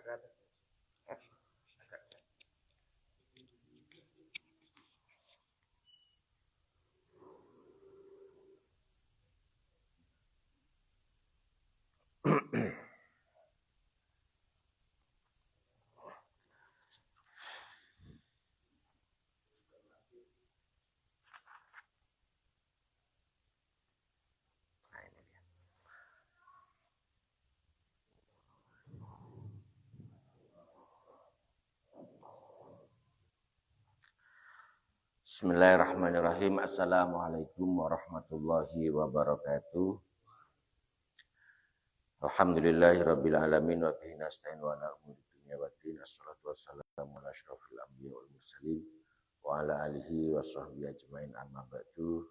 agak Bismillahirrahmanirrahim. Assalamualaikum warahmatullahi wabarakatuh. Alhamdulillahirabbil alamin wa bihi nasta'in wa ala umuri dunya waddin. Assalatu wassalamu ala asyrofil anbiya'i wal mursalin wa ala alihi wa sahbihi ajmain, amma ba'du.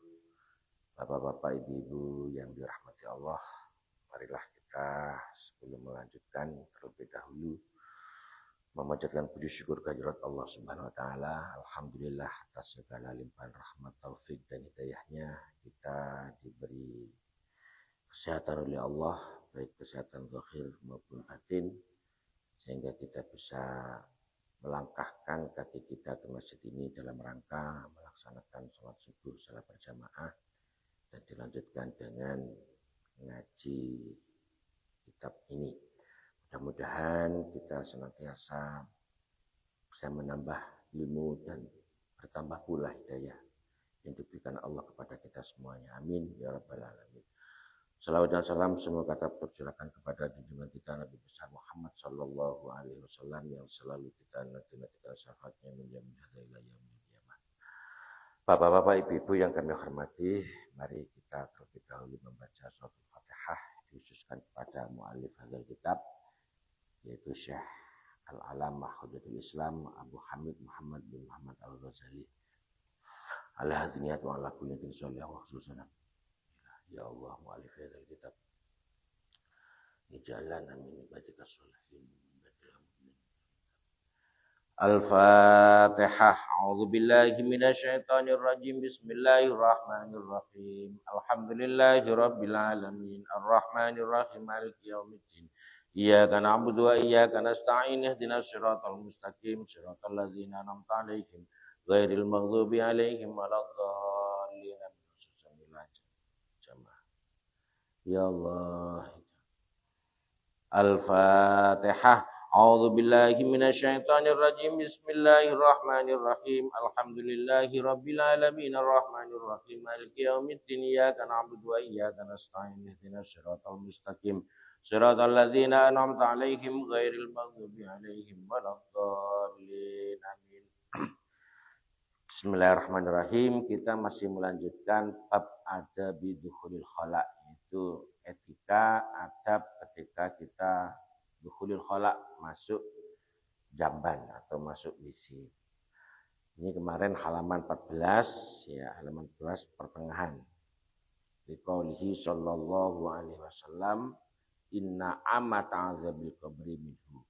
Bapak-bapak, ibu-ibu yang dirahmati Allah, marilah kita sebelum melanjutkan terlebih dahulu memanjatkan puji syukur kehadirat Allah Subhanahu wa taala. Alhamdulillah atas segala limpahan rahmat, taufik dan hidayahnya kita diberi kesehatan oleh Allah, baik kesehatan zahir maupun batin, sehingga kita bisa melangkahkan kaki kita ke masjid ini dalam rangka melaksanakan sholat subuh salat berjamaah dan dilanjutkan dengan ngaji kitab ini. Mudah-mudahan kita senantiasa bisa menambah ilmu dan bertambah pula hidayah yang diberikan Allah kepada kita semuanya. Amin ya rabbal alamin. Salawat dan salam semoga tetap tercurahkan kepada junjungan kita Nabi besar Muhammad sallallahu alaihi wasallam yang selalu kita nanti-nantikan syafaatnya menjamin hidayah yaumil qiyamah. Bapak-bapak, ibu-ibu yang kami hormati, mari kita terlebih dahulu membaca surat Al-Fatihah dikhususkan kepada mu'allif hadzal kitab, yaitu Syekh Al-Alamah Hujjatul Islam Abu Hamid Muhammad bin Muhammad Al-Ghazali ala hadniyat wa ala kulli tinsolih wa khususana. Ya Allah, mu'alif hadzal kitab ijalana min ibadika sholihin. Al-Fatihah. A'udzu billahi minasyaitonir rajim. Bismillahirrahmanirrahim. Alhamdulillahirabbil alamin. Arrahmanir rahim. Maliki yaumiddin. Iyyaka na'budu wa iyyaka nasta'in. Ihdinas siratal mustaqim. Siratal ladzina an'amta 'alaihim ghairil maghdubi 'alaihim waladdallin. Ya Allah. Al-Fatihah. A'udzu billahi minasyaitonir rajim. Bismillahirrahmanirrahim. Alhamdulillahirabbil alamin. Arrahmanir rahim. Maliki yaumiddin. Iyyaka na'budu wa iyyaka nasta'in. Ihdinas siratal mustaqim. Siratal ladzina an'amta 'alaihim ghairil maghdubi 'alaihim waladdallin. Amin. Bismillahirrahmanirrahim. Kita masih melanjutkan bab adabi dukhulil khala, yaitu etika adab ketika kita dukhulil khala, masuk jamban atau masuk WC. Ini kemarin halaman 14, ya, halaman 14 pertengahan. Biqaulihi sallallahu alaihi wasallam, inna amata azabil qabri minhu.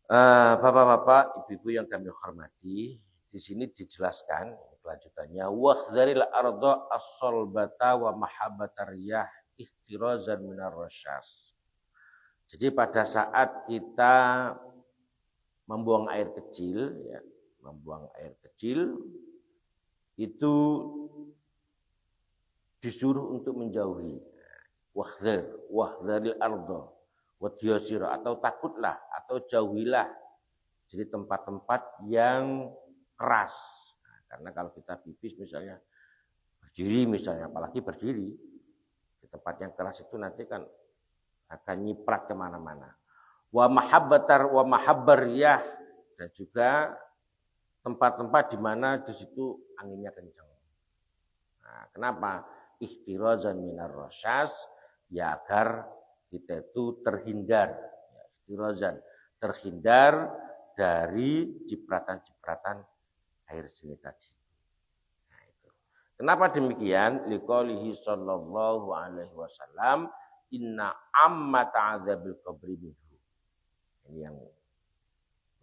Bapak-bapak, ibu-ibu yang kami hormati, di sini dijelaskan kelanjutannya, wahdharil arda as-salbata wa mahabbatar riyah ihtirazan minar rasyas. Jadi pada saat kita membuang air kecil, ya, membuang air kecil itu disuruh untuk menjauhi. Wahdharil arda wadiyasira, atau takutlah atau jauhilah, jadi tempat-tempat yang keras. Nah, karena kalau kita pipis misalnya berdiri, misalnya apalagi berdiri di tempat yang keras itu nanti kan akan nyiprat kemana-mana. Wa mahabbar riyah, dan juga tempat-tempat di mana di situ anginnya kencang. Nah, kenapa? Ihtirazan minar rasyas, ya agar kita itu terhindar, ya, ihtirazan, terhindar dari cipratan-cipratan air seni tadi. Nah, itu. Kenapa demikian? Liqaulihi sallallahu alaihi wasallam, inna ammata azabil qabri minhu. Ini yang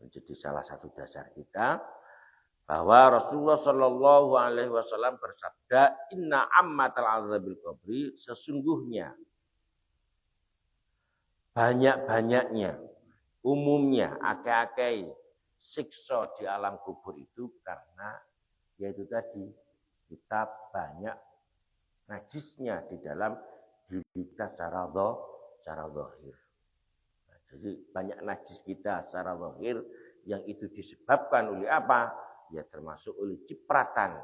menjadi salah satu dasar kita, bahwa Rasulullah sallallahu alaihi wasallam bersabda, inna ammatal azabil qabri, sesungguhnya banyak-banyaknya, umumnya, akeh-akeh siksa di alam kubur itu karena yaitu tadi kita banyak najisnya di dalam diri kita secara zahir. Nah, jadi banyak najis kita secara zahir yang itu disebabkan oleh apa? Ya termasuk oleh cipratan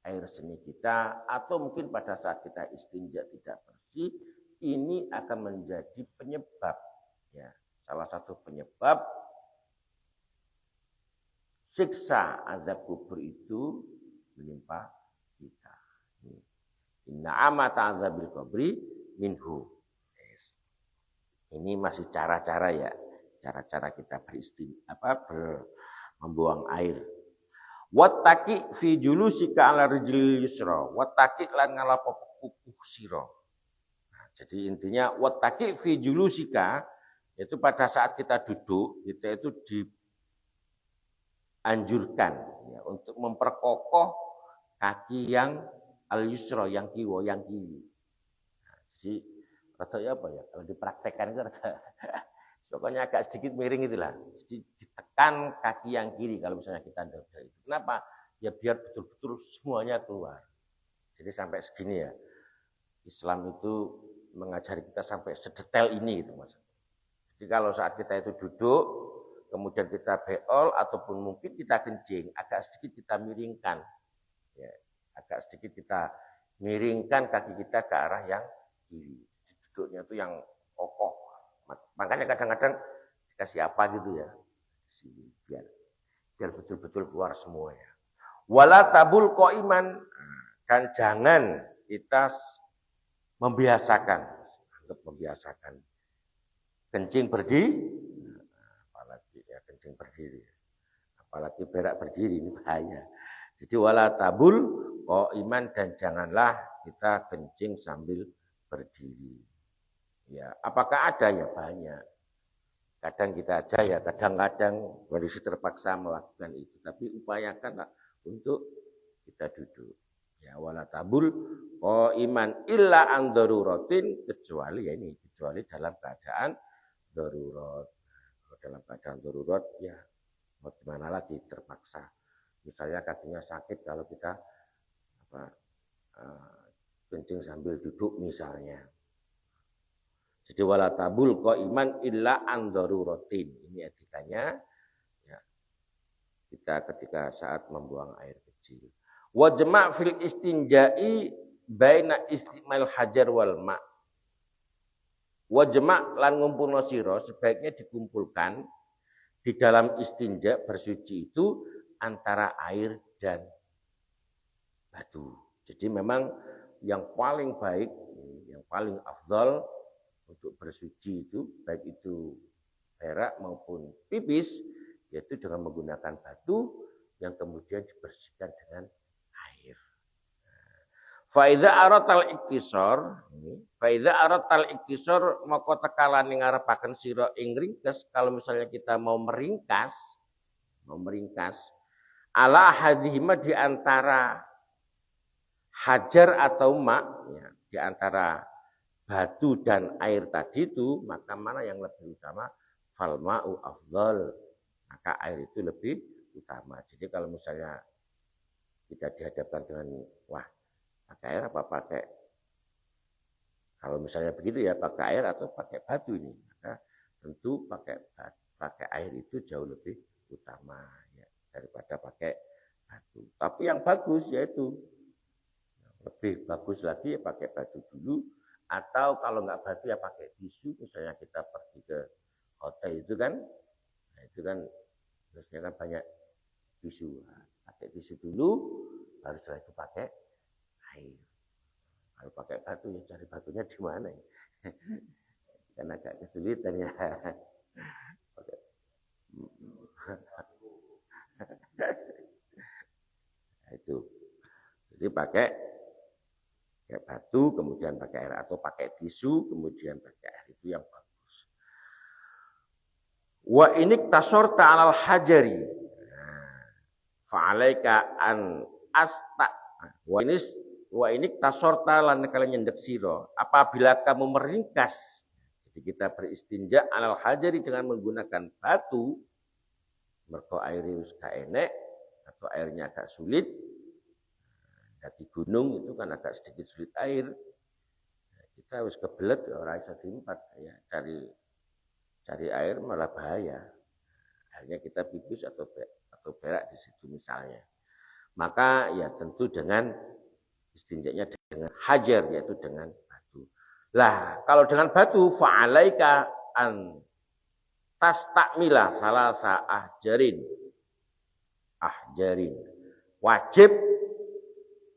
air seni kita atau mungkin pada saat kita istinja tidak bersih, ini akan menjadi penyebab, ya salah satu penyebab siksa azab kubur itu menimpa kita. Inna amata azabil kubri minhu. Ini masih cara-cara ya, cara-cara kita membuang air. Wattaqi fi julusika ala rijlil yusra. Wattaqi lan ngalapo kuku sira. Nah, jadi intinya wattaqi fi julusika itu pada saat kita duduk, kita itu dianjurkan ya, untuk memperkokoh kaki yang al yusra, yang kiwa, yang kiri. Nah, jadi ya apa ya? Kalau dipraktekkan itu pokoknya agak sedikit miring itulah. Jadi ditekan kaki yang kiri kalau misalnya kita dada itu. Kenapa? Ya biar betul-betul semuanya keluar. Jadi sampai segini ya. Islam itu mengajari kita sampai sedetail ini gitu Mas. Jadi kalau saat kita itu duduk, kemudian kita beol ataupun mungkin kita kencing, agak sedikit kita miringkan. Ya, agak sedikit kita miringkan kaki kita ke arah yang kiri. Duduknya itu yang kokoh. Makanya kadang-kadang dikasih apa gitu ya, biar betul-betul keluar semua ya. Wala tabul qaiman, dan jangan kita membiasakan kencing berdiri, apalagi ya kencing berdiri, apalagi berak berdiri, ini bahaya. Jadi wala tabul qaiman, dan janganlah kita kencing sambil berdiri. Ya, apakah ada? Ya banyak. Kadang kita aja ya, kadang-kadang kondisi terpaksa melakukan itu. Tapi upayakanlah untuk kita duduk. Ya, wala tabul qaiman illa an daruratin, kecuali ya ini, kecuali dalam keadaan darurat. Kalau dalam keadaan darurat ya mau gimana lagi, terpaksa. Misalnya kakinya sakit kalau kita kencing sambil duduk misalnya. Jadi wala tabul qaiman illa an daruratin. Ini etikanya ya. Kita ketika saat membuang air kecil. Wa jama' fil istinja'i baina istimal hajar wal ma'. Wa jama' lan ngumpulno sira, sebaiknya dikumpulkan di dalam istinja bersuci itu antara air dan batu. Jadi memang yang paling baik, yang paling afdal untuk bersuci itu, baik itu berak maupun pipis, yaitu dengan menggunakan batu yang kemudian dibersihkan dengan air. Faiza aratal iktisar, faiza aratal iktisar maka tekalan ing ngarepaken sira ing ringkes, kalau misalnya kita mau meringkas ala hadhima di antara hajar atau ma, ya, di antara batu dan air tadi itu, maka mana yang lebih utama? Falma'u afdal, maka air itu lebih utama. Jadi kalau misalnya kita dihadapkan dengan wah, pakai air apa pakai, kalau misalnya begitu ya pakai air atau pakai batu ini, maka tentu pakai air itu jauh lebih utama ya, daripada pakai batu. Tapi yang bagus yaitu lebih bagus lagi ya pakai batu dulu. Atau kalau nggak batu ya pakai tisu, misalnya kita pergi ke hotel itu kan, nah itu kan biasanya kan banyak tisu, nah, pakai tisu dulu, baru setelah itu pakai air. Kalau pakai batu ya cari batunya di mana ya? Kan agak kesulitan ya. Nah, itu, jadi pakai batu, kemudian pakai air, atau pakai tisu, kemudian pakai air, itu yang bagus. Wa inik tasorta alal hajari, fa'alaika an asta. Wa inik tasorta lan kalian nyendek siro. Apabila kamu meringkas, Jadi kita beristinja alal hajari dengan menggunakan batu, mergo airnya wis gak enek atau airnya agak sulit. Di gunung itu kan agak sedikit sulit air. Kita harus kebelet orang iso diempat ya, cari air malah bahaya. Akhirnya kita pipis atau berak di situ misalnya. Maka ya tentu dengan istinjanya dengan hajar, yaitu dengan batu. Lah kalau dengan batu fa'alaika an tastakmila salasa ahjarin. Wajib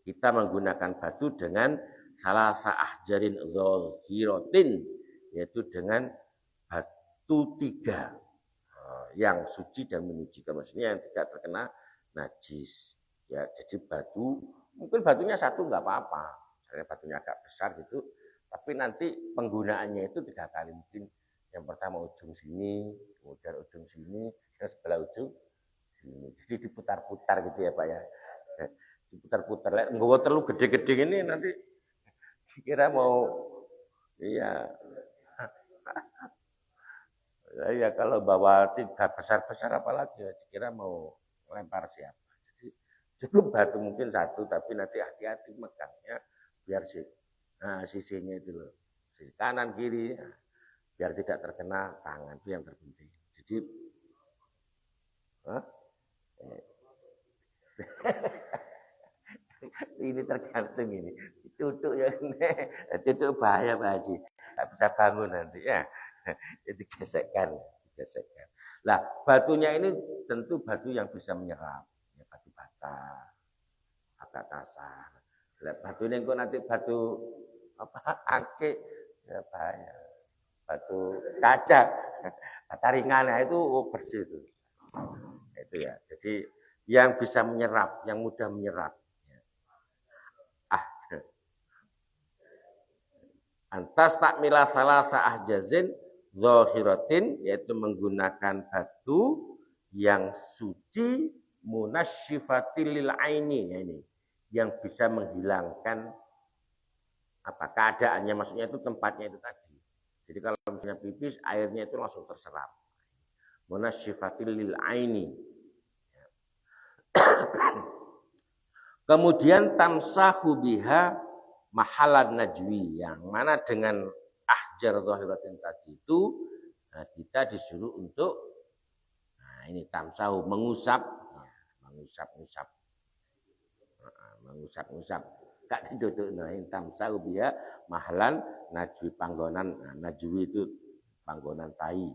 kita menggunakan batu dengan salasa ahjarin zahiratin, yaitu dengan batu 3 yang suci dan menyucikan, maksudnya yang tidak terkena najis. Ya, jadi batu, mungkin batunya satu nggak apa-apa, misalnya batunya agak besar gitu, tapi nanti penggunaannya itu 3 kali, mungkin yang pertama ujung sini, kemudian ujung sini, dan sebelah ujung sini. Jadi diputar-putar gitu ya Pak ya. Diputar-putar. Nggak terlalu gede-gede ini nanti dikira mau iya. Ya kalau bawa 3 besar-besar apalagi ya, dikira mau lempar siapa. Jadi cukup batu mungkin 1, tapi nanti hati-hati megangnya biar sisinya itu loh, sisi kanan kiri, biar tidak terkena tangan, itu yang terpenting. Jadi ini tergantung ini. Tutup ya, tutup bahaya Pak Haji. Nggak bisa bangun nanti ya. Itu gesekkan. Lah batunya ini tentu batu yang bisa menyerap, ya, batu bata, agak kasar. Lah batu ini kok nanti batu apa akik ya bahaya. Batu kaca, bata ringan itu bersih itu. Itu ya. Jadi yang bisa menyerap, yang mudah menyerap. Antas takmila salasa ahjazin zahiratin, yaitu menggunakan batu yang suci munasyifatil lil aini, ya ini yang bisa menghilangkan apa keadaannya, maksudnya itu tempatnya itu tadi. Jadi kalau misalnya pipis airnya itu langsung terserap. Munasyifatil lil aini. Kemudian tamsahu biha mahalan najwi, yang mana dengan ahjar zahiratin tadi itu kita disuruh untuk ini tamsahu mengusap gak diduduk ini tamsahu biha mahalan najwi, panggonan najwi itu panggonan tai.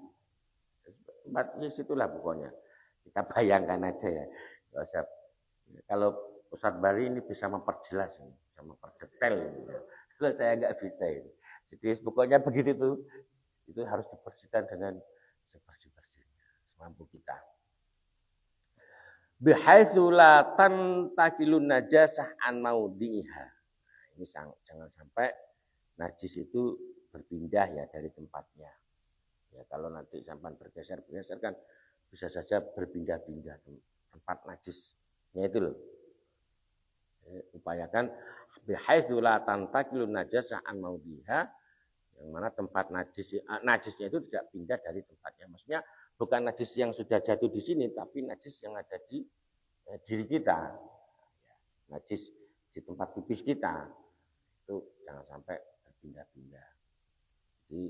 Tempatnya situlah pokoknya. Kita bayangkan aja ya. Gak usah, kalau Ustadz Bari ini bisa memperjelas ini, bisa memperdetail ini. Kalau saya nggak bisa ini. Jadi pokoknya begitu tuh, itu harus dibersihkan dengan sebersih-bersihnya semampu kita. Bihaitsu la tantakilun najasah an maudhi'iha. Ini jangan sampai najis itu berpindah ya dari tempatnya. Ya kalau nanti sampai bergeser kan bisa saja berpindah-pindah tempat najisnya itu loh. Upayakan bihaitsu la tantakilun najasah an maudhi'iha, yang mana tempat najisnya itu tidak pindah dari tempatnya. Maksudnya bukan najis yang sudah jatuh di sini, tapi najis yang ada di diri kita. Najis di tempat pipis kita. Itu jangan sampai berpindah-pindah. Jadi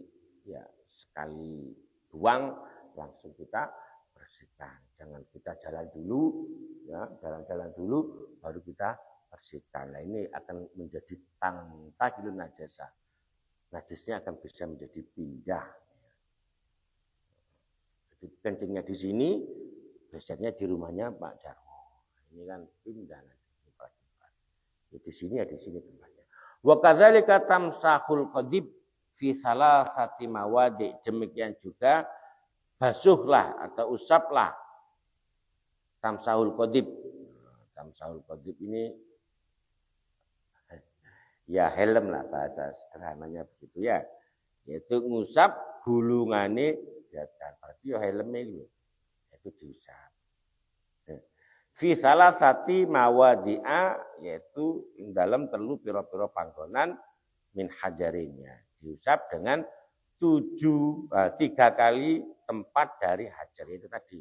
ya sekali buang langsung kita bersihkan. Jangan kita jalan dulu, ya, jalan-jalan dulu baru kita bersihkan. Nah ini akan menjadi tantakilun najasah. Najisnya akan bisa menjadi pindah. Jadi kencingnya di sini, biasanya di rumahnya Pak Jarwo. Ini kan pindah nanti. Di sini ya di sini tempatnya. Wa kadzalika tamsahul qadib fi salasati mawadi. Demikian juga basuhlah atau usaplah tamsahul qadib. Tamsahul qadib ini ya helm lah bahasa sederhananya begitu ya. Yaitu ngusap gulungane datar. Berarti ya helmnya itu diusap. Fi salasati mawadi'a, yaitu dalam telu pira-pira panggonan min hajarinnya. Diusap dengan 3 kali tempat dari hajar. Itu tadi.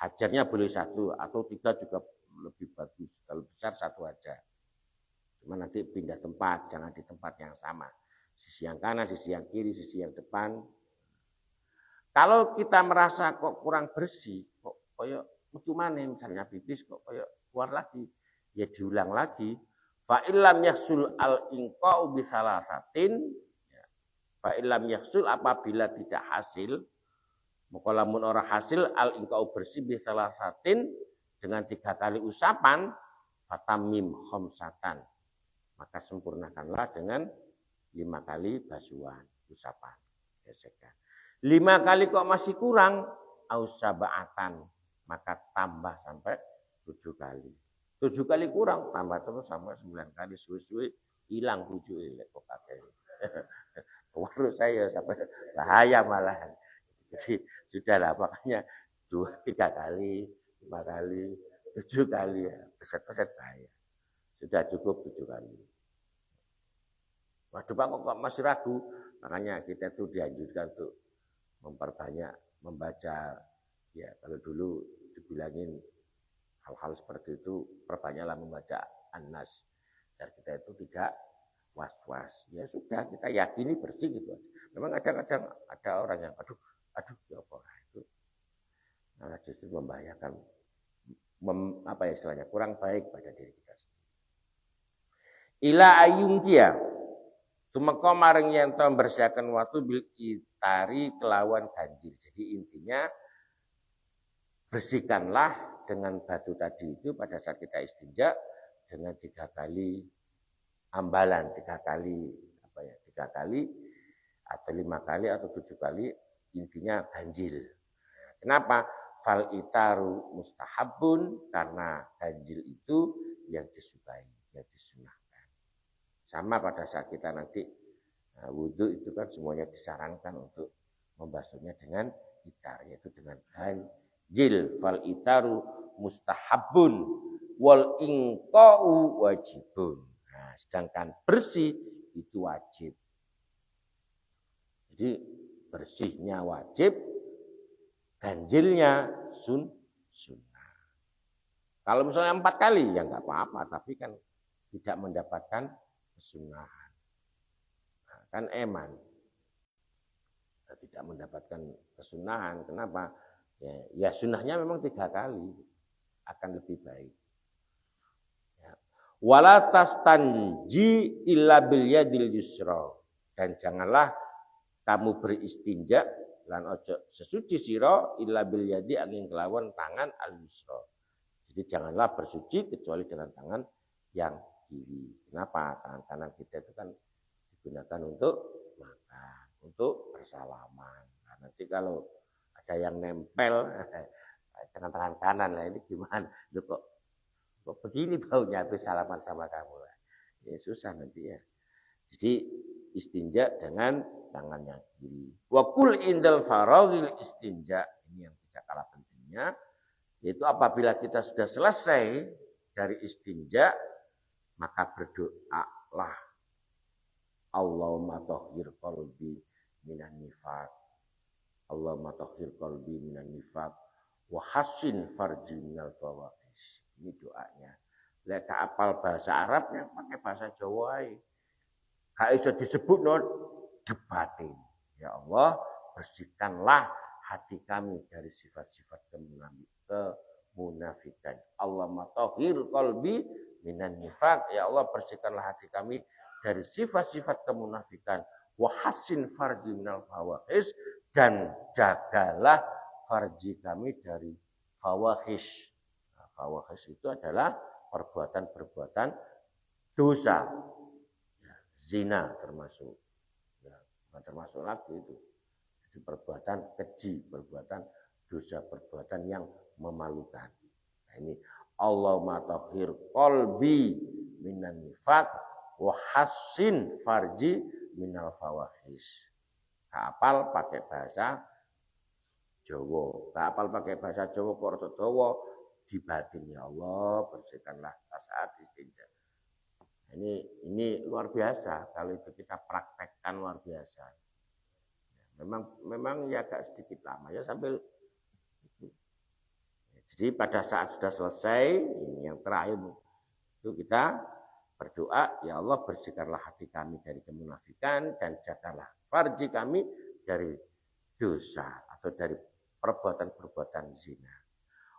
Hajarnya boleh 1 atau 3 juga lebih bagus. Kalau besar 1 aja. Cuma nanti pindah tempat, jangan di tempat yang sama. Sisi yang kanan, sisi yang kiri, sisi yang depan. Kalau kita merasa kok kurang bersih, kok koyo metu maneh misalnya pipis kok koyo keluar lagi, ya diulang lagi. Fa illam yahsul al inqa'u bi salasatin, fa illam yahsul apabila tidak hasil, maka lamun ora hasil al inqa'u bersih bi salasatin dengan 3 kali usapan, fatamim khamsatan. Maka sempurnakanlah dengan 5 kali basuhan, usapan, gesekan. 5 kali kok masih kurang, ausaba'atan, maka tambah sampai 7 kali. 7 kali kurang, tambah terus sampai 9 kali, suwe-suwe hilang 7 kok pakai. Waduh saya sampai bahaya malahan. Jadi sudahlah, makanya 2, 3 kali, 5 kali, 7 kali ya, peset-peset bahaya. Sudah cukup 7 kali. Waduh Pak kok masih ragu, makanya kita itu dianjurkan untuk memperbanyak membaca. Ya kalau dulu dibilangin hal-hal seperti itu, perbanyaklah membaca An-Nas agar kita itu tidak was-was. Ya sudah, kita yakini bersih gitu. Memang kadang-kadang ada orang yang aduh ya apa itu malah justru membahayakan, apa ya istilahnya, kurang baik pada diri kita sendiri. Ila ayungkia tumeka maring yen to membersihkan waktu bil itari kelawan ganjil. Jadi intinya bersihkanlah dengan batu tadi itu pada saat kita istinja dengan 3 kali ambalan, 3 kali 3 kali atau 5 kali atau 7 kali, intinya ganjil. Kenapa? Fal itaru mustahabun, karena ganjil itu yang disukai, yang disunahkan. Sama pada saat kita nanti wudhu itu kan semuanya disarankan untuk membasuhnya dengan itar, yaitu dengan ganjil. Fal itaru mustahabun wal inqa'u wajibun. Nah, sedangkan bersih itu wajib. Jadi bersihnya wajib, ganjilnya sunnah. Kalau misalnya 4 kali ya nggak apa-apa, tapi kan tidak mendapatkan kesunahan. Nah, kan eman. Tidak mendapatkan kesunahan. Kenapa? Ya sunnahnya memang 3 kali akan lebih baik. Ya. Wala tastanji illa bil yadil yusra, dan janganlah kamu beristinja lan ojo sesuci sira illa bil yadi angin kelawan tangan al yusra. Jadi janganlah bersuci kecuali dengan tangan yang kiri. Kenapa? Tangan kanan kita itu kan digunakan untuk makan, untuk bersalaman. Nah, nanti kalau ada yang nempel dengan tangan kanan lah, ini gimana? Loh, kok begini baunya habis salaman sama kamu lah. Ya susah nanti ya. Jadi istinja dengan tangan yang kiri. Wa kul indal faraghil istinja, ini yang tidak kalah pentingnya, yaitu apabila kita sudah selesai dari istinja, maka berdoalah, Allahumma tahhir qalbi minan nifaq, Allahumma tahhir qalbi minan nifaq wa hassin farji minal fawahish. Ini doanya. Lek apal bahasa Arabnya pakai bahasa Jawa ae. Gak iso disebut no debatin. Ya Allah, bersihkanlah hati kami dari sifat-sifat kemunafikan. Allahumma tahhir qalbi minan nifaq. Ya Allah, bersihkanlah hati kami dari sifat-sifat kemunafikan. Wa hassin farji minal fawahish, dan jagalah farji kami dari fawahish. Nah, fawahish itu adalah perbuatan-perbuatan dosa. Zina termasuk. Ya, termasuk lagi itu. Jadi perbuatan keji, perbuatan dosa, perbuatan yang memalukan. Nah, ini Allahumma tahhir qalbi minan nifaq wa hassin farji minal fawahish. Kapal pakai bahasa Jawa. Kapal pakai bahasa Jawa, kok Jawa dibatin, ya Allah, bersihkanlah saat istinja. Ini luar biasa, kalau itu kita praktekkan luar biasa. Memang ya agak sedikit lama ya sambil. Jadi pada saat sudah selesai, ini yang terakhir itu kita berdoa, ya Allah bersihkanlah hati kami dari kemunafikan dan jagalah farji kami dari dosa atau dari perbuatan-perbuatan zina.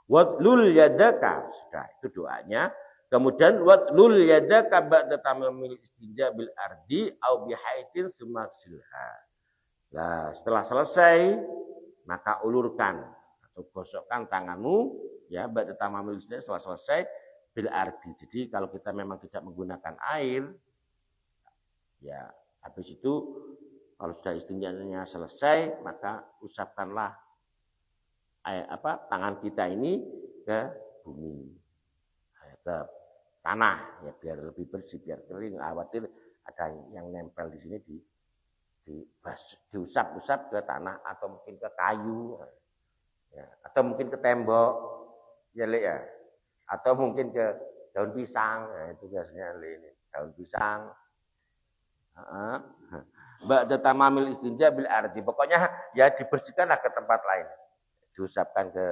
Wadlul yadaka, sudah itu doanya. Kemudian wadlul yadaka ba'da tamamil istinja bil ardi au bihaitin sumaksilha. Nah, setelah selesai maka ulurkan atau gosokkan tanganmu ya ba'da tamamil istinja setelah selesai bil ardi. Jadi kalau kita memang tidak menggunakan air ya habis itu kalau sudah istinjanya selesai maka usapkanlah tangan kita ini ke bumi, ke tanah ya biar lebih bersih, biar kering. Khawatir ada yang nempel di sini diusap-usap ke tanah atau mungkin ke kayu ya, atau mungkin ke tembok ya Le ya, atau mungkin ke daun pisang. Nah, itu biasanya Le ini daun pisang. Ba'da tamamil istinja bil ardi, pokoknya ya dibersihkanlah ke tempat lain, diusapkan ke,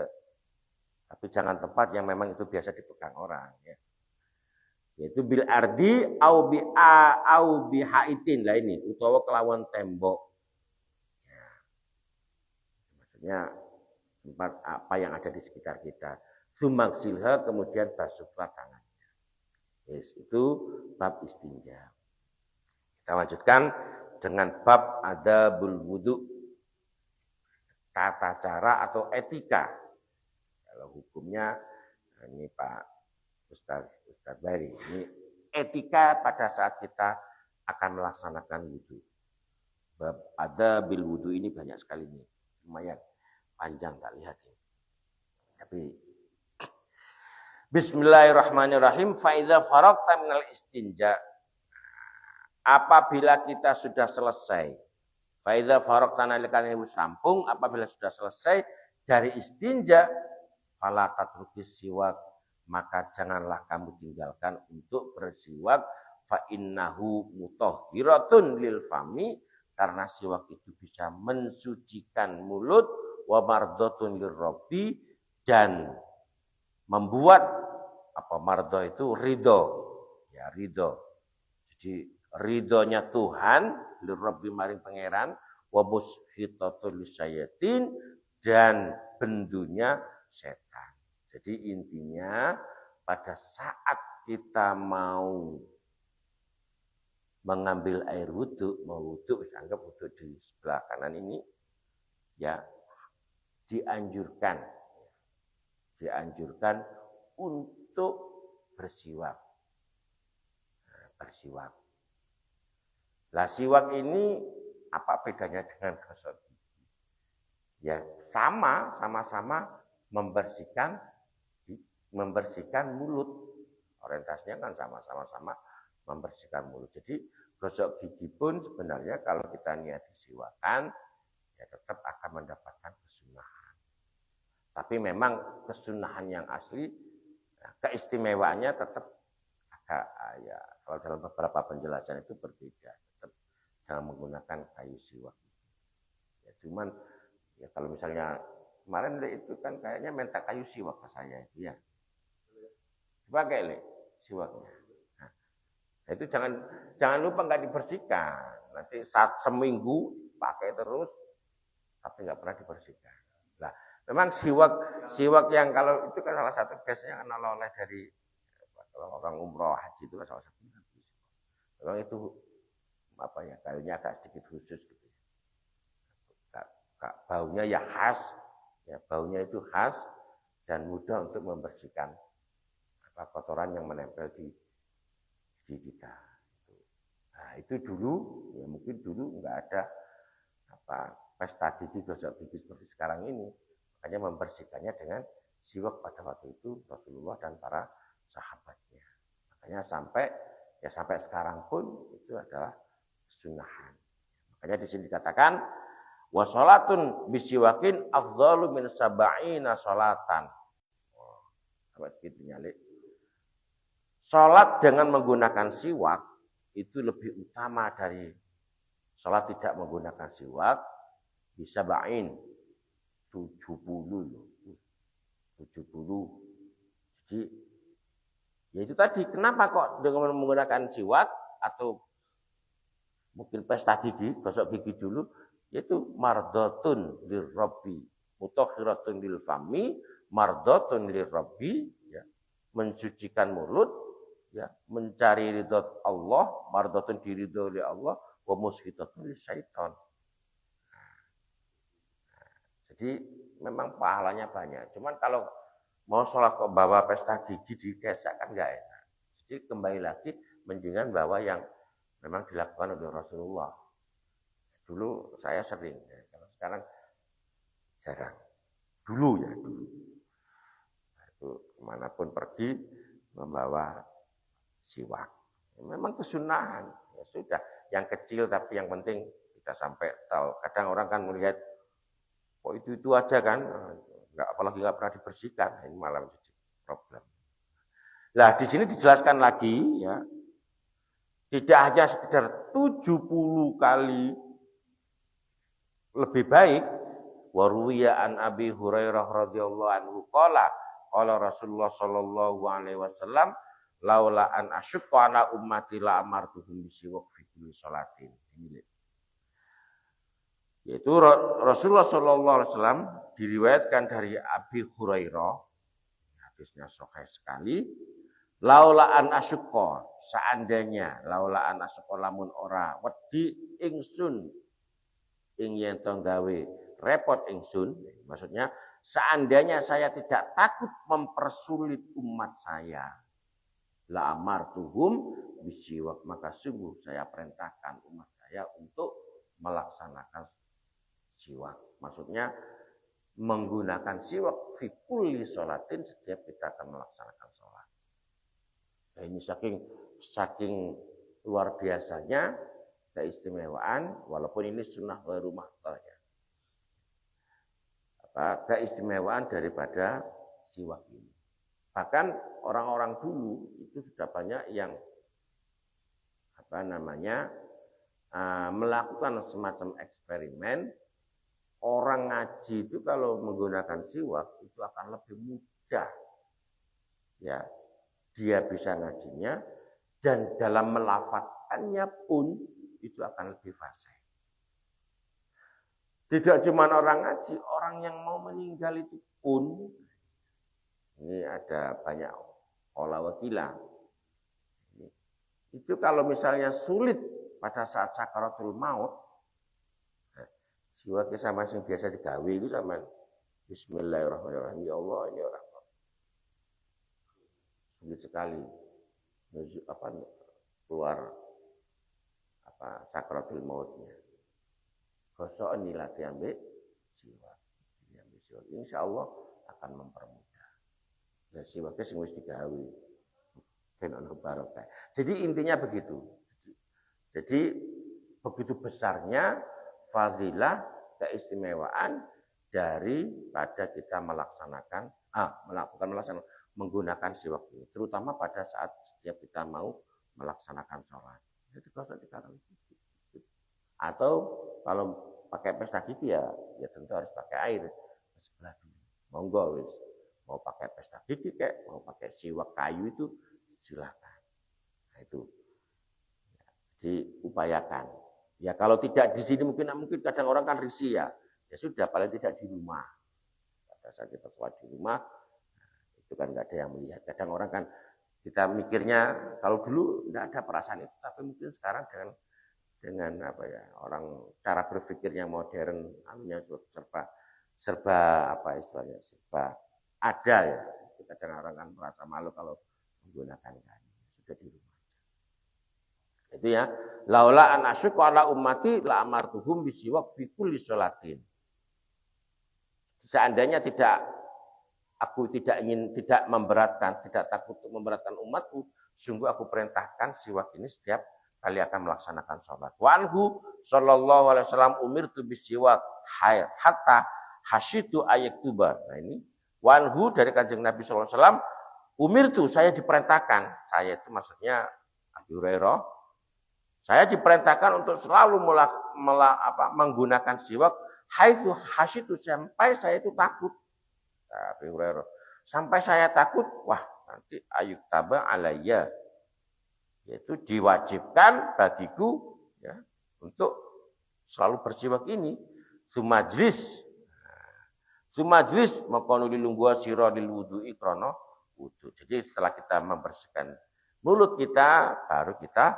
tapi jangan tempat yang memang itu biasa dipegang orang ya. Yaitu bil ardi au bi haitin lah ini utawa kelawan tembok ya. Maksudnya tempat apa yang ada di sekitar kita. Sumaksilha, kemudian basuhlah tangannya. Yes, itu bab istinja. Kita lanjutkan dengan bab adabul wudu, tata cara atau etika. Kalau hukumnya ini Pak Ustaz Bari, ini etika pada saat kita akan melaksanakan wudu. Bab adabil wudu ini banyak sekali nih, lumayan panjang tak lihat ini. Tapi Bismillahirrahmanirrahim. Fa idza faragta minal istinja, apabila kita sudah selesai, fa idza faragta nalikane wis rampung, apabila sudah selesai dari istinja, fala tatrukis siwak, maka janganlah kamu tinggalkan untuk bersiwak, fa innahu mutahhiratun lil fami, karena siwak itu bisa mensucikan mulut, wa mardhatun lirabbi, dan membuat mardo itu ridho ya, ridho. Jadi ridhonya Tuhan lirabbi maring pangeran, wa mushitatul lisyayatin, dan bendunya setan. Jadi intinya pada saat kita mau mengambil air wudhu, mau wudhu, anggap wudhu di sebelah kanan ini, ya dianjurkan untuk bersiwak. Bersiwak. Lah siwak ini apa bedanya dengan gosok gigi? Ya sama-sama membersihkan mulut. Orientasinya kan sama-sama membersihkan mulut. Jadi gosok gigi pun sebenarnya kalau kita niat disiwakan ya tetap akan mendapatkan kesunahan. Tapi memang kesunahan yang asli, keistimewaannya tetap agak ya kalau dalam beberapa penjelasan itu berbeda. Tetap dalam menggunakan kayu siwak. Ya cuman ya kalau misalnya kemarin itu kan kayaknya minta kayu siwak ke saya itu ya. Pakai siwaknya. Nah, itu jangan lupa nggak dibersihkan. Nanti saat seminggu pakai terus tapi nggak pernah dibersihkan. Nah, memang siwak yang kalau itu kan salah satu biasanya kan oleh dari kalau orang umroh haji itu kan salah satunya. Memang itu apa ya, kayunya agak sedikit khusus gitu. Baunya ya khas, ya baunya itu khas dan mudah untuk membersihkan kotoran yang menempel di kita. Nah, itu dulu ya mungkin dulu nggak ada pesta gigi, gosok gigi seperti sekarang ini. Makanya membersihkannya dengan siwak pada waktu itu Rasulullah dan para sahabatnya. Makanya sampai sekarang pun itu adalah sunahan. Makanya di sini dikatakan wa sholatun bisiwakin afdhalu min sab'ina sholatan. Apa gitu nyali? Sholat dengan menggunakan siwak itu lebih utama dari sholat tidak menggunakan siwak Bisa bain 70 loh. 70. Jadi ya itu tadi, kenapa kok dengan menggunakan siwak atau mungkin pesta gigi, gosok gigi dulu, yaitu mardotun lirabbi, mutahhiratun lil fami, mardotun lirabbi, ya, mensucikan mulut, ya, mencari ridho Allah, mardotun diridho oleh Allah, wa mushitatun lisyaitan. Jadi memang pahalanya banyak. Cuman kalau mau sholat kok bawa pesta gigi dikesak kan nggak enak. Jadi kembali lagi mendingan bawa yang memang dilakukan oleh Rasulullah. Dulu saya sering, ya. Kalau sekarang jarang. Dulu. Itu kemanapun pergi membawa siwak. Memang kesunahan. Ya sudah, yang kecil tapi yang penting kita sampai tahu. Kadang orang kan melihat, kok itu aja kan, apalagi nggak pernah dibersihkan, ini malah jadi problem. Nah di sini dijelaskan lagi, ya, tidak hanya sekedar 70 kali lebih baik. Waruwiya an Abi Hurairah radhiyallahu anhu qala Rasulullah sallallahu alaihi wasallam laula an asyqa ala ummati la amartuhum bisiwak fi kulli salatin. Yaitu Rasulullah sallallahu alaihi wasallam diriwayatkan dari Abi Hurairah, hadisnya sahih sekali, laula an asyqa, seandainya laula an asyqa lamun ora wedi ingsun ing yen to gawe repot ingsun, maksudnya seandainya saya tidak takut mempersulit umat saya, la amartuhum bisiwak, maka sungguh saya perintahkan umat saya untuk melaksanakan siwak. Maksudnya menggunakan siwak fi kulli sholatin, setiap kita akan melaksanakan sholat. Nah, ini saking luar biasanya keistimewaan, walaupun ini sunnah ghairu mahdhah, keistimewaan daripada siwak ini. Bahkan orang-orang dulu itu sudah banyak yang melakukan semacam eksperimen. Orang ngaji itu kalau menggunakan siwak itu akan lebih mudah, ya, dia bisa ngajinya, dan dalam melafadzkannya pun itu akan lebih fasih. Tidak cuma orang ngaji, orang yang mau meninggal itu pun, ini ada banyak olah wakilah. Itu kalau misalnya sulit pada saat sakaratul maut, siwaknya sama yang biasa digawe itu sama Bismillahirrahmanirrahim. Ya Allah, ini orang sulit sekali keluar sakaratul mautnya. Gosok inilah diambil siwak. Insya Allah akan mempermudah. Dan siwaknya sing wis digawe. Ben ono barokah. Jadi intinya begitu. Jadi begitu besarnya fadilah, keistimewaan daripada kita menggunakan siwak ini, terutama pada saat setiap kita mau melaksanakan sholat. Itu gosok 3 kali. Atau kalau pakai pesta gigi ya tentu harus pakai air sebelah dulu. Monggo wis, mau pakai pesta gigi kayak mau pakai siwak kayu itu silakan. Nah, itu diupayakan. Ya kalau tidak di sini mungkin kadang orang kan risih ya sudah, paling tidak di rumah. Pada saat kita sholat di rumah, itu kan nggak ada yang melihat. Kadang orang kan kita mikirnya kalau dulu nggak ada perasaan itu, tapi mungkin sekarang dengan orang cara berpikirnya modern, serba ada ya. Kadang orang kan merasa malu kalau menggunakan kayu, sudah di rumah. Itu ya, laula an asyqa ala ummati la amartuhum bisiwak fi kulli sholatin. Seandainya aku tidak memberatkan, tidak takut untuk memberatkan umatku, sungguh aku perintahkan siwak ini setiap kali akan melaksanakan sholat. Wa anhu sallallahu alaihi wasallam umirtu bisiwak hatta hasyitu ayaktuba. Nah ini wa anhu dari Kanjeng Nabi sallallahu alaihi wasallam, umirtu, saya diperintahkan, saya itu maksudnya Abu Hurairah, saya diperintahkan untuk selalu menggunakan siwak Haitsu hasyitu, sampai saya itu takut. Abi Hurairah, sampai saya takut, wah nanti ayuk taba alayya, yaitu diwajibkan bagiku ya untuk selalu bersiwak ini. Sumajlis makonu lilungguha sira lil wudu'i krana wudu. Jadi setelah kita membersihkan mulut kita, baru kita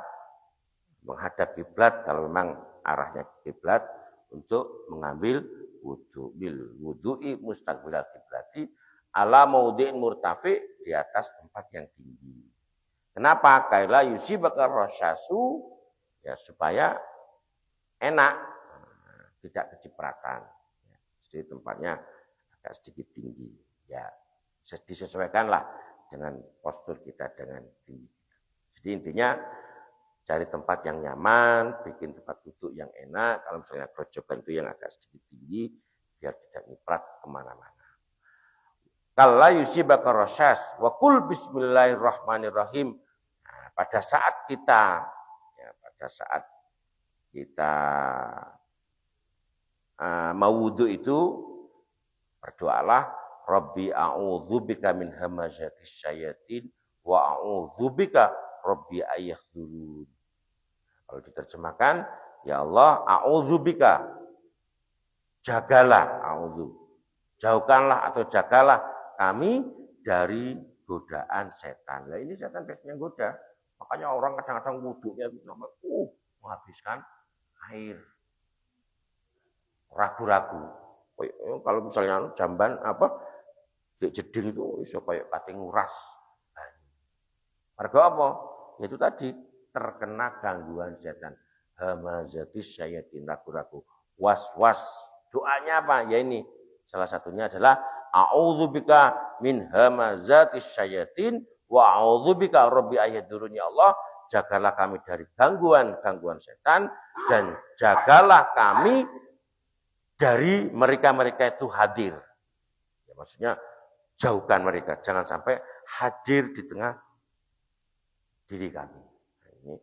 menghadap kiblat kalau memang arahnya kiblat untuk mengambil wudu. Bil wudu'i mustaqbilal kiblati ala maudhi'in murtafi, di atas tempat yang tinggi. Kenapa? Kaila yusibaka rasyasu, ya supaya enak, tidak kecipratan. Jadi tempatnya agak sedikit tinggi. Ya, disesuaikanlah dengan postur kita, dengan tinggi. Jadi intinya cari tempat yang nyaman, bikin tempat duduk yang enak. Kalau misalnya grojokan itu yang agak sedikit tinggi, biar tidak nyiprat kemana-mana. Kalla yusibaka rasyas wa qul bismillahirrahmanirrahim. Nah, pada saat kita mau wudu itu, berdoalah, Rabbi a'udzubika min hamazatis syayatin wa a'udzubika Rabbi ayyahdurun. Kalau diterjemahkan, ya Allah, a'udzubika, jagalah, jauhkanlah atau jagalah kami dari godaan setan. Nah ini setan biasanya goda. Makanya orang kadang-kadang wudunya menghabiskan air. Ragu-ragu. Kalau misalnya jamban jeding itu bisa kayak pati nguras. Mergo apa? Itu tadi terkena gangguan setan. Hamazatis syayatin, ragu-ragu. Was-was. Doanya apa? Ya ini. Salah satunya adalah a'udzubika min hamazatis syayatin wa a'udzubika rabbi ayahdurun. Ya Allah, jagalah kami dari gangguan setan dan jagalah kami dari mereka-mereka itu hadir. Ya, maksudnya jauhkan mereka, jangan sampai hadir di tengah diri kami. Ini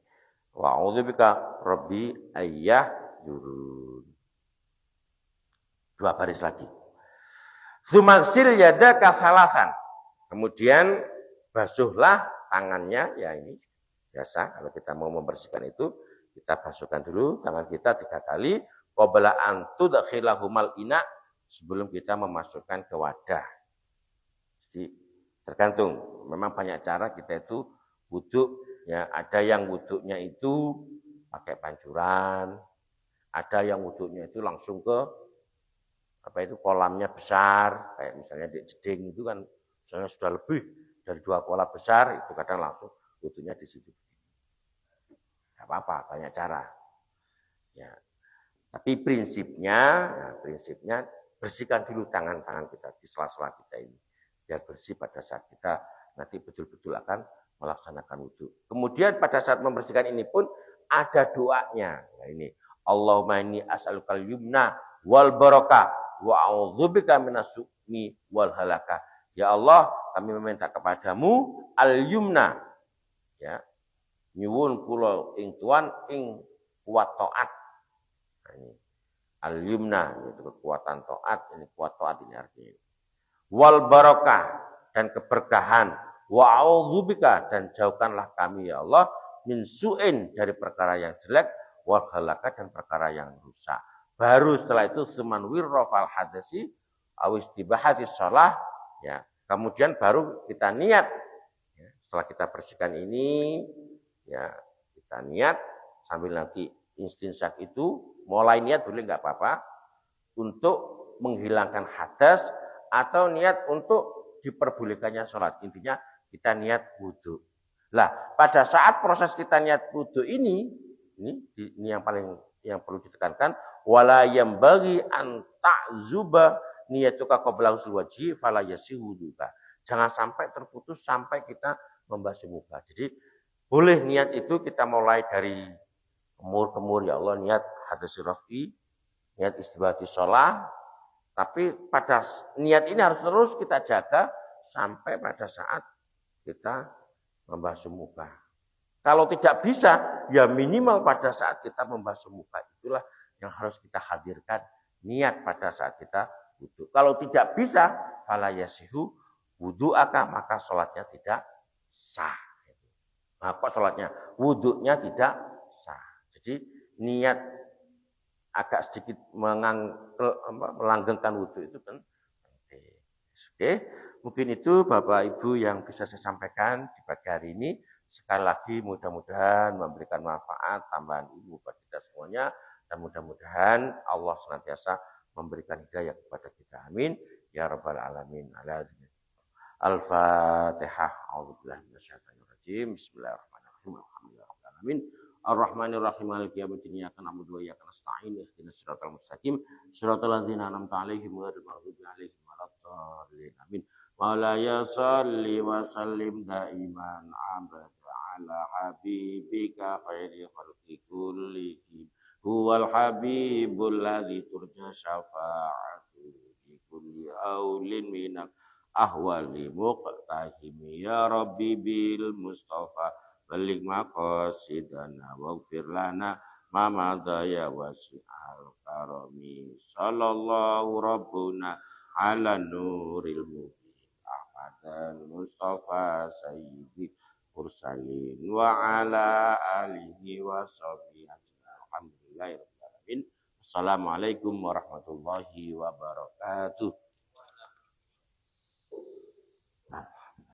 wa a'udzubika rabbi ayyahdurun. 2 baris lagi. Sumaksil yadaka salasan. Kemudian basuhlah tangannya, ya ini biasa kalau kita mau membersihkan itu, kita basuhkan dulu tangan kita 3 kali. Qabla an tudkhilahumal ina, sebelum kita memasukkan ke wadah. Jadi tergantung, memang banyak cara kita itu wudu, ya ada yang wudunya itu pakai pancuran, ada yang wudunya itu langsung ke kolamnya besar, kayak misalnya di jeding itu kan misalnya sudah lebih dari 2 kolam besar, itu kadang langsung wudunya di situ. Enggak apa-apa, banyak cara. Ya. Tapi prinsipnya bersihkan dulu tangan-tangan kita di sela-sela kita ini. Biar bersih pada saat kita nanti betul-betul akan melaksanakan wudu. Kemudian pada saat membersihkan ini pun ada doanya. Nah ini, Allahumma inni as'alukal yumna wal barokah wa a'udzubika minasukmi wal halaka. Ya Allah, kami meminta kepadamu al-yumna. Ya. Nyuwun kula ing tuan ing kuat taat. Ini al-yumna, itu kekuatan taat, ini kuat taat ini artinya. Wal barokah, dan keberkahan. Wa a'udzubika, dan jauhkanlah kami ya Allah min su'in, dari perkara yang jelek, wal halaka, dan perkara yang rusak. Baru setelah itu suman wirrafal hadasi awis tibahati shalah, ya. Kemudian baru kita niat, ya. Setelah kita bersihkan ini, ya kita niat sambil nanti istinsak itu mulai niat boleh nggak apa-apa untuk menghilangkan hadas atau niat untuk diperbolehkannya sholat. Intinya kita niat wudu. Lah pada saat proses kita niat wudu ini yang perlu ditekankan, wala yambaghi an ta'zuba niyatuka qabla husul wajhi fala yasihu wuduka. Jangan sampai terputus sampai kita membasuh muka. Jadi boleh niat itu kita mulai dari kemur, ya Allah, niat hadasi rafi, niat istibati sholat, tapi pada niat ini harus terus kita jaga sampai pada saat kita membasuh muka. Kalau tidak bisa, ya minimal pada saat kita membasuh muka itulah yang harus kita hadirkan niat pada saat kita wudhu. Kalau tidak bisa, fala yasihu wudhu'aka, maka sholatnya tidak sah. Nah, kok sholatnya? Wudhunya tidak sah. Jadi niat agak sedikit melanggengkan wudhu itu penting. Oke, mungkin itu Bapak Ibu yang bisa saya sampaikan di pagi hari ini. Sekali lagi mudah-mudahan memberikan manfaat, tambahan ilmu buat kita semuanya. Dan mudah-mudahan Allah senantiasa memberikan hidayah kepada kita. Amin. Ya Rabbal Alamin. Al-Fatihah. A'udzubillahi minasyaitonirrajim. Bismillahirrahmanirrahim. Alhamdulillahirabbil alamin. Ar-Rahmanir-Rahim. Maliki yaumiddin. Iyyaka na'budu wa iyyaka nasta'in. Ihdinas siratal mustaqim. Siratal ladzina an'amta 'alaihim ghairil maghdubi 'alaihim waladdallin. Amin. Maulaya shalli wa sallim daiman abada ala habibika khairi khalqi kullihim. Huwal habibul ladzi turja syafa'atu bi kulli aulin minal ahwali muqtahimi ya rabbi bil mustafa balik maqasidana waghfir lana ma madaya wasi'al karami sallallahu rabbuna ala nuril mubin ahmadan mustafa sayyidi mursalin wa ala alihi wa sahbihi alhamdulillahirabbil alamin. Assalamualaikum warahmatullahi wabarakatuh.